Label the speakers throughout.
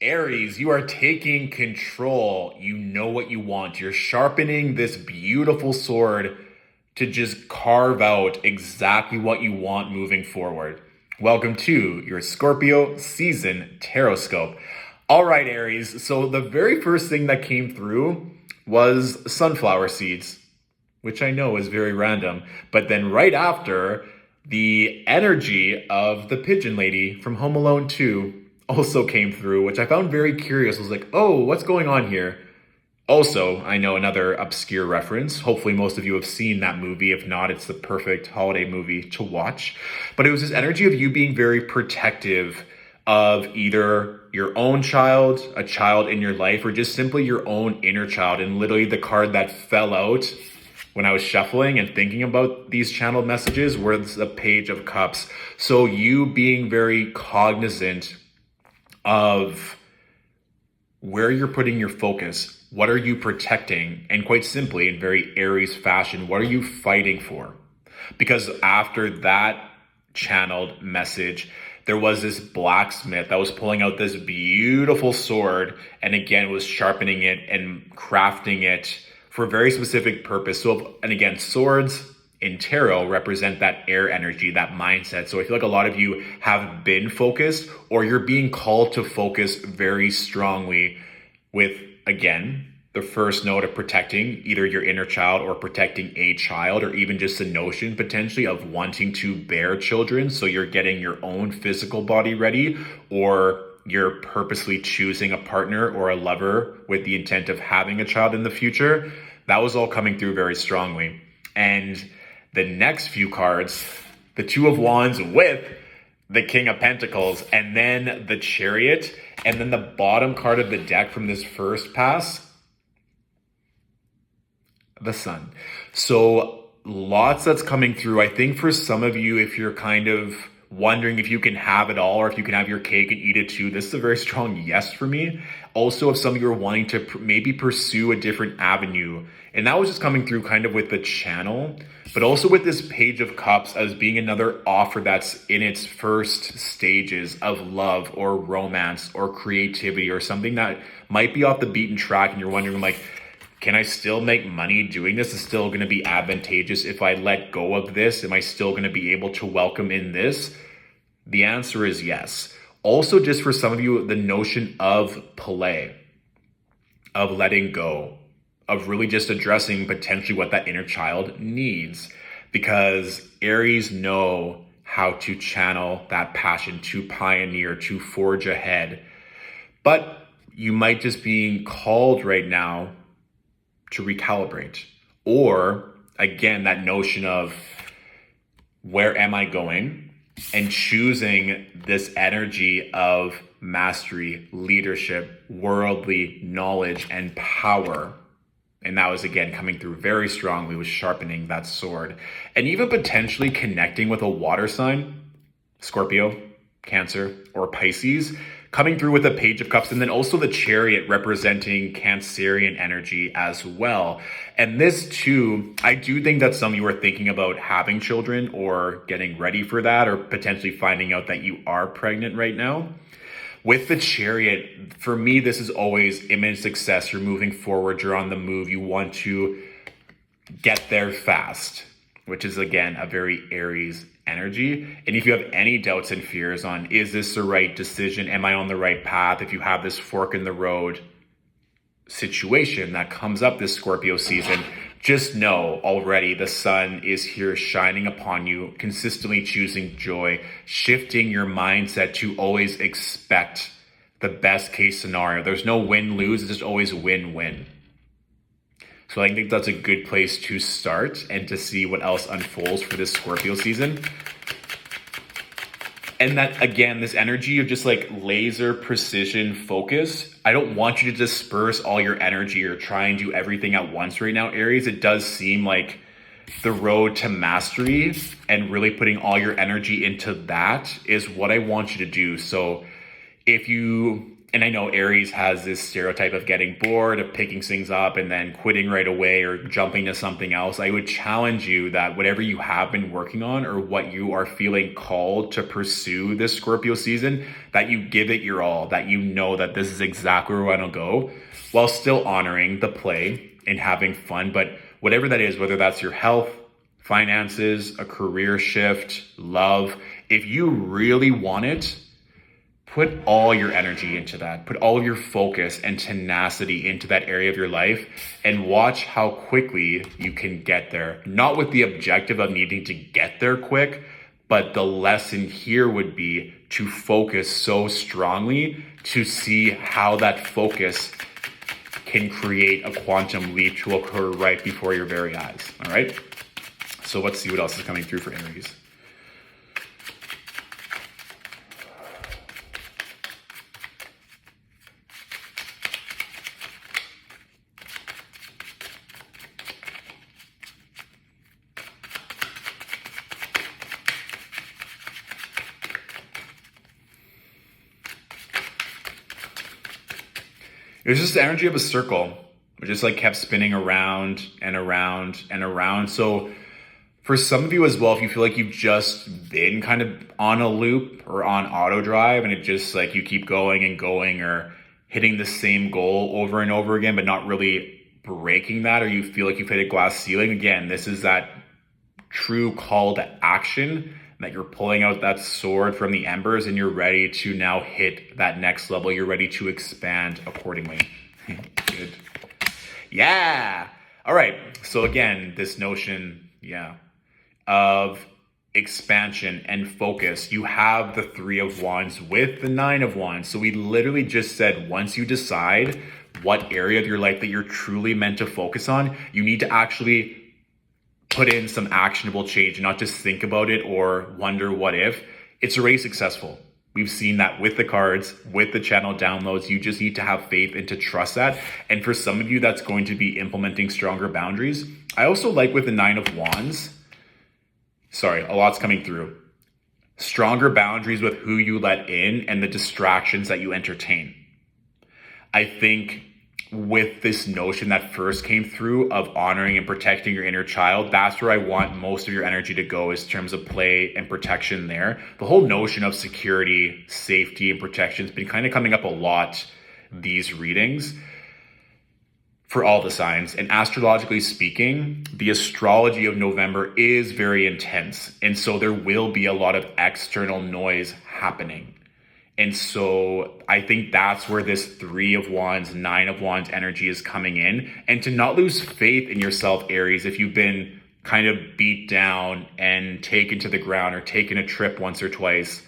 Speaker 1: Aries, you are taking control. You know what you want. You're sharpening this beautiful sword to just carve out exactly what you want moving forward. Welcome to your Scorpio season Tarotscope. All right, Aries. So the very first thing that came through was sunflower seeds, which I know is very random. But then right after, the energy of the pigeon lady from Home Alone 2 also came through, which I found very curious. I was like, oh, what's going on here? Also, I know another obscure reference. Hopefully most of you have seen that movie. If not, it's the perfect holiday movie to watch. But it was this energy of you being very protective of either your own child, a child in your life, or just simply your own inner child. And literally the card that fell out when I was shuffling and thinking about these channeled messages was the Page of Cups. So you being very cognizant of where you're putting your focus. What are you protecting? And quite simply, in very Aries fashion, what are you fighting for? Because after that channeled message, there was this blacksmith that was pulling out this beautiful sword and again was sharpening it and crafting it for a very specific purpose. So, and again, swords in tarot represent that air energy, that mindset. So I feel like a lot of you have been focused or you're being called to focus very strongly with, again, the first note of protecting either your inner child or protecting a child, or even just the notion potentially of wanting to bear children. So you're getting your own physical body ready, or you're purposely choosing a partner or a lover with the intent of having a child in the future. That was all coming through very strongly. And the next few cards, the Two of Wands with the King of Pentacles, and then the Chariot, and then the bottom card of the deck from this first pass, the Sun. So lots that's coming through. I think for some of you, if you're kind of wondering if you can have it all or if you can have your cake and eat it too, this is a very strong yes for me. Also, if some of you are wanting to maybe pursue a different avenue, and that was just coming through kind of with the channel, but also with this Page of Cups as being another offer that's in its first stages of love or romance or creativity or something that might be off the beaten track, and you're wondering like, can I still make money doing this? Is still going to be advantageous if I let go of this? Am I still going to be able to welcome in this? The answer is yes. Also, just for some of you, the notion of play, of letting go, of really just addressing potentially what that inner child needs, because Aries know how to channel that passion, to pioneer, to forge ahead. But you might just be called right now to recalibrate, or again, that notion of where am I going, and choosing this energy of mastery, leadership, worldly knowledge, and power. And that was again coming through very strongly with sharpening that sword, and even potentially connecting with a water sign, Scorpio, Cancer, or Pisces, coming through with a Page of Cups, and then also the Chariot representing Cancerian energy as well. And this too, I do think that some of you are thinking about having children or getting ready for that, or potentially finding out that you are pregnant right now. With the Chariot, for me, this is always imminent success. You're moving forward, you're on the move, you want to get there fast, which is again a very Aries energy. And if you have any doubts and fears on, is this the right decision? Am I on the right path? If you have this fork in the road situation that comes up this Scorpio season, just know already the sun is here shining upon you, consistently choosing joy, shifting your mindset to always expect the best case scenario. There's no win-lose, it's just always win-win. So I think that's a good place to start and to see what else unfolds for this Scorpio season. And that, again, this energy of just like laser precision focus. I don't want you to disperse all your energy or try and do everything at once right now, Aries. It does seem like the road to mastery and really putting all your energy into that is what I want you to do. So if you And I know Aries has this stereotype of getting bored, of picking things up and then quitting right away or jumping to something else. I would challenge you that whatever you have been working on or what you are feeling called to pursue this Scorpio season, that you give it your all, that you know that this is exactly where I want to go, while still honoring the play and having fun. But whatever that is, whether that's your health, finances, a career shift, love, if you really want it, put all your energy into that. Put all of your focus and tenacity into that area of your life and watch how quickly you can get there. Not with the objective of needing to get there quick, but the lesson here would be to focus so strongly to see how that focus can create a quantum leap to occur right before your very eyes. All right? So let's see what else is coming through for Aries. It was just the energy of a circle. It just like kept spinning around and around and around. So for some of you as well, if you feel like you've just been kind of on a loop or on auto drive and it just like you keep going and going or hitting the same goal over and over again, but not really breaking that, or you feel like you've hit a glass ceiling, again, this is that true call to action, that you're pulling out that sword from the embers and you're ready to now hit that next level. You're ready to expand accordingly. Good. Yeah. All right. So again, this notion, of expansion and focus. You have the 3 of Wands with the 9 of Wands. So we literally just said, once you decide what area of your life that you're truly meant to focus on, you need to actually put in some actionable change, not just think about it or wonder what if. It's already successful. We've seen that with the cards, with the channel downloads. You just need to have faith and to trust that. And for some of you, that's going to be implementing stronger boundaries. I also like with the 9 of Wands, a lot's coming through. Stronger boundaries with who you let in and the distractions that you entertain. I think with this notion that first came through of honoring and protecting your inner child, that's where I want most of your energy to go, is in terms of play and protection there. The whole notion of security, safety, and protection has been kind of coming up a lot these readings for all the signs. And astrologically speaking, the astrology of November is very intense. And so there will be a lot of external noise happening. And so I think that's where this 3 of Wands, 9 of Wands energy is coming in. And to not lose faith in yourself, Aries, if you've been kind of beat down and taken to the ground or taken a trip once or twice,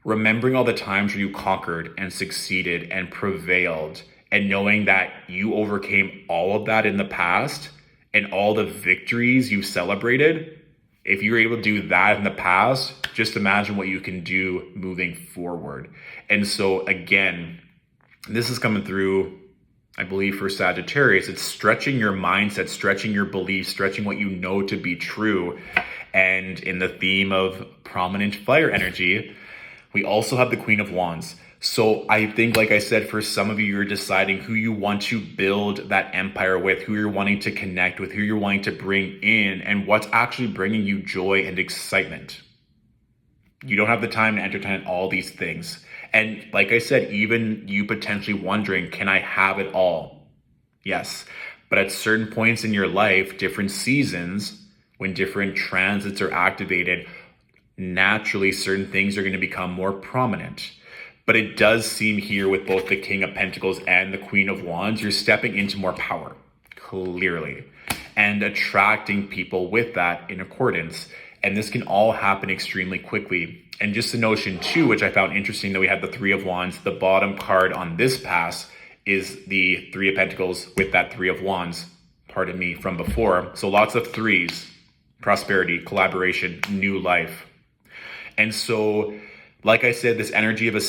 Speaker 1: remembering all the times where you conquered and succeeded and prevailed, and knowing that you overcame all of that in the past and all the victories you've celebrated. If you're able to do that in the past, just imagine what you can do moving forward. And so again, this is coming through, I believe, for Sagittarius. It's stretching your mindset, stretching your beliefs, stretching what you know to be true. And in the theme of prominent fire energy, we also have the Queen of Wands. So I think, like I said, for some of you, you're deciding who you want to build that empire with, who you're wanting to connect with, who you're wanting to bring in, and what's actually bringing you joy and excitement. You don't have the time to entertain all these things. And like I said, even you potentially wondering, can I have it all? Yes. But at certain points in your life, different seasons, when different transits are activated, naturally certain things are going to become more prominent. But it does seem here with both the King of Pentacles and the Queen of Wands, you're stepping into more power, clearly, and attracting people with that in accordance. And this can all happen extremely quickly. And just the notion too, which I found interesting, that we had the 3 of Wands, the bottom card on this pass is the 3 of Pentacles with that 3 of Wands, pardon me, from before. So lots of threes, prosperity, collaboration, new life. And so, like I said, this energy of a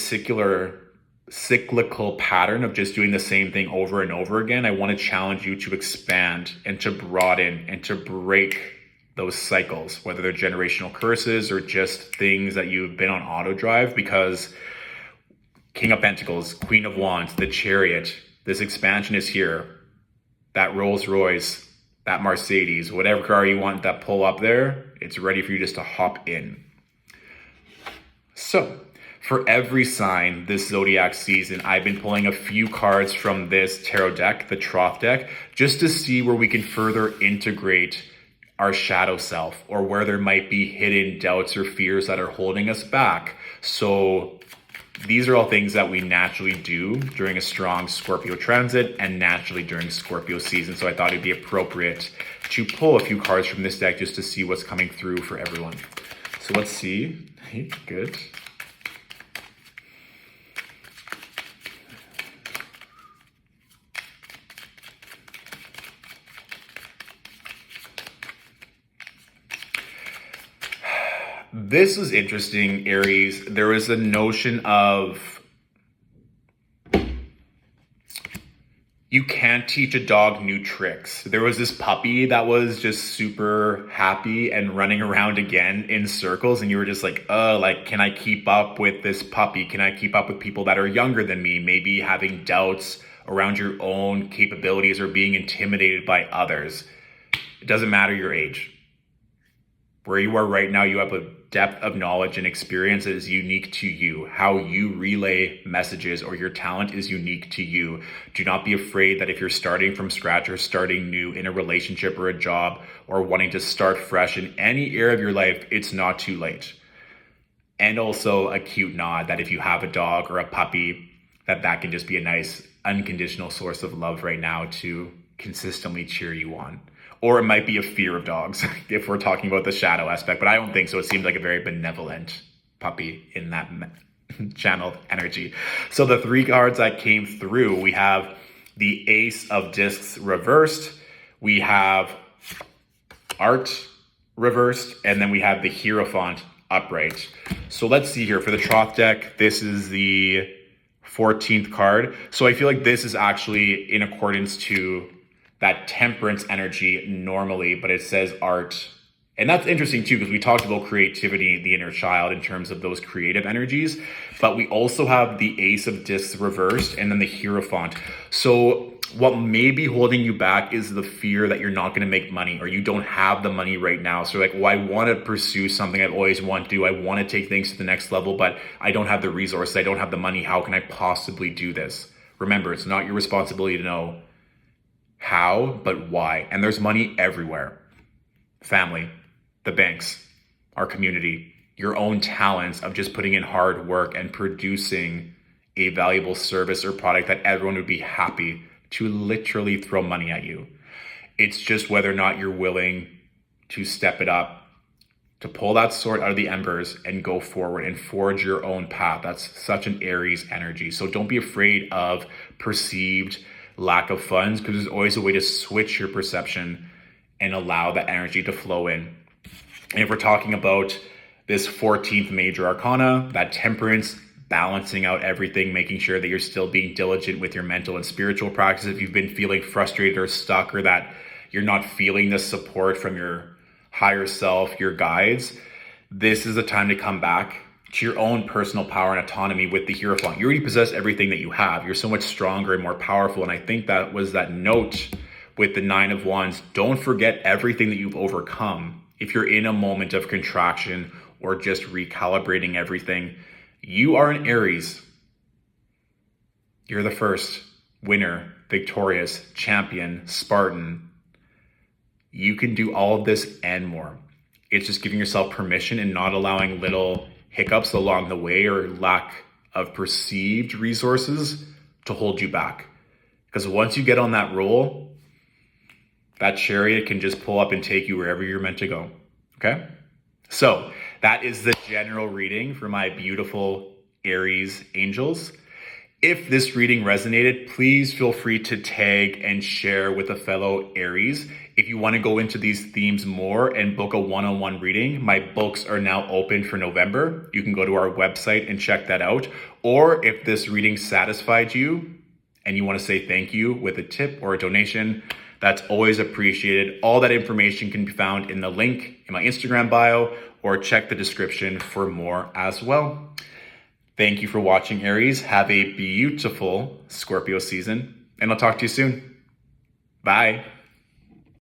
Speaker 1: cyclical pattern of just doing the same thing over and over again, I want to challenge you to expand and to broaden and to break those cycles, whether they're generational curses or just things that you've been on auto drive, because King of Pentacles, Queen of Wands, the Chariot. This expansion is here. That Rolls Royce, that Mercedes, whatever car you want that pull up there, it's ready for you just to hop in. So, for every sign this zodiac season, I've been pulling a few cards from this tarot deck, the Troth deck, just to see where we can further integrate our shadow self, or where there might be hidden doubts or fears that are holding us back. So these are all things that we naturally do during a strong Scorpio transit and naturally during Scorpio season. So I thought it'd be appropriate to pull a few cards from this deck just to see what's coming through for everyone. So let's see. Good. This is interesting, Aries. There was a notion of you can't teach a dog new tricks. There was this puppy that was just super happy and running around again in circles, and you were just like, can I keep up with this puppy? Can I keep up with people that are younger than me? Maybe having doubts around your own capabilities or being intimidated by others. It doesn't matter your age. Where you are right now, you have a depth of knowledge and experience that is unique to you. How you relay messages or your talent is unique to you. Do not be afraid that if you're starting from scratch or starting new in a relationship or a job or wanting to start fresh in any area of your life, it's not too late. And also a cute nod that if you have a dog or a puppy, that can just be a nice unconditional source of love right now to consistently cheer you on. Or it might be a fear of dogs if we're talking about the shadow aspect, but I don't think so. It seemed like a very benevolent puppy in that channeled energy. So the three cards that came through, we have the Ace of Discs reversed, we have Art reversed, and then we have the Hierophant upright. So let's see here for the Troth deck. This is the 14th card. So I feel like this is actually in accordance to that Temperance energy normally, but it says art. And that's interesting too, because we talked about creativity, the inner child in terms of those creative energies, but we also have the Ace of Discs reversed and then the Hierophant. So what may be holding you back is the fear that you're not going to make money or you don't have the money right now. So like, well, I want to pursue something I've always wanted to do. I want to take things to the next level, but I don't have the resources. I don't have the money. How can I possibly do this? Remember, it's not your responsibility to know how, but why. And there's money everywhere. Family, the banks, our community, your own talents of just putting in hard work and producing a valuable service or product that everyone would be happy to literally throw money at you. It's just whether or not you're willing to step it up, to pull that sword out of the embers and go forward and forge your own path. That's such an Aries energy. So don't be afraid of perceived lack of funds, because there's always a way to switch your perception and allow that energy to flow in. And if we're talking about this 14th major arcana, that Temperance, balancing out everything, making sure that you're still being diligent with your mental and spiritual practice. If you've been feeling frustrated or stuck, or that you're not feeling the support from your higher self, your guides, this is the time to come back to your own personal power and autonomy with the Hierophant. You already possess everything that you have. You're so much stronger and more powerful. And I think that was that note with the 9 of Wands. Don't forget everything that you've overcome. If you're in a moment of contraction or just recalibrating everything, you are an Aries. You're the first winner, victorious, champion, Spartan. You can do all of this and more. It's just giving yourself permission and not allowing little hiccups along the way or lack of perceived resources to hold you back. Because once you get on that roll, that chariot can just pull up and take you wherever you're meant to go. Okay? So that is the general reading for my beautiful Aries angels. If this reading resonated, please feel free to tag and share with a fellow Aries. If you want to go into these themes more and book a one-on-one reading, my books are now open for November. You can go to our website and check that out. Or if this reading satisfied you and you want to say thank you with a tip or a donation, that's always appreciated. All that information can be found in the link in my Instagram bio, or check the description for more as well. Thank you for watching, Aries. Have a beautiful Scorpio season, and I'll talk to you soon. Bye.